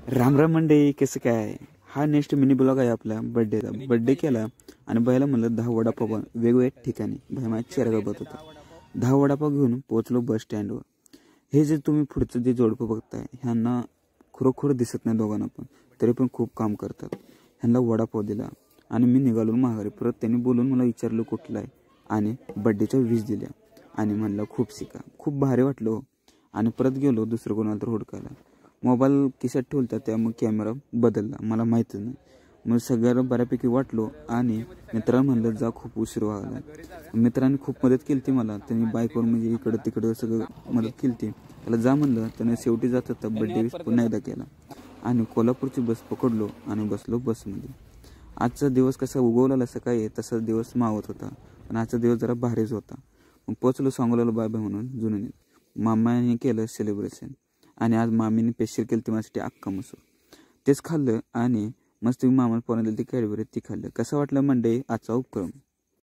राम राम मंडळी, कसं काय? हा नेक्स्ट मिनी ब्लॉग आहे आपला बर्थडेचा. बर्थडे केला आणि बायला म्हणलं 10 वडापाव वेगवेगळ्या ठिकाणी. भाई माझ्या चेहरा बघत होता. 10 वडापाव घेऊन पोहोचलो बस स्टँडवर. हे जे तुम्ही पुढचं जे जोडपं बघताय, ह्यांना खरोखर दिसत नाही दोघांना, पण तरी पण खूप काम करतात. ह्यांना वडापाव दिला आणि मी निघालो माघारी. परत त्यांनी बोलून मला विचारलं कुठला आहे आणि बर्थडेच्या 20 दिल्या आणि म्हणलं खूप शिका. खूप भारी वाटलं आणि परत गेलो दुसरं कोणाला तर हुडकायला. मोबाईल खिशात ठेवला, त्यामुळे कॅमेरा बदलला, मला माहीतच नाही. मग सगळ्याला बऱ्यापैकी वाटलो आणि मित्राला म्हणलं जा, खूप उशीर व्हायला. मित्रांनी खूप मदत केली ती मला. त्यांनी बाईकवर म्हणजे इकडं तिकडं सगळं मदत केली ती. त्याला जा म्हणलं, त्याने शेवटी जात होता बर्थडे पुन्हा एकदा केला आणि कोल्हापूरची बस पकडलो आणि बसलो बसमध्ये. आजचा दिवस कसा उगवलेला सकाळी तसाच दिवस मावत होता, पण आजचा दिवस जरा भारीच होता. मग पोचलो सांगोल्याला बाय बाय म्हणून जुनं. मामाने केलं सेलिब्रेशन आणि आज मामीने स्पेशल केलं ती माझ्यासाठी अख्खा मसूर. तेच खाल्लं आणि मस्त मामाला पोराला ती कॅडबरी ती खाल्लं. कसं वाटलं मंडळी आजचा उपक्रम?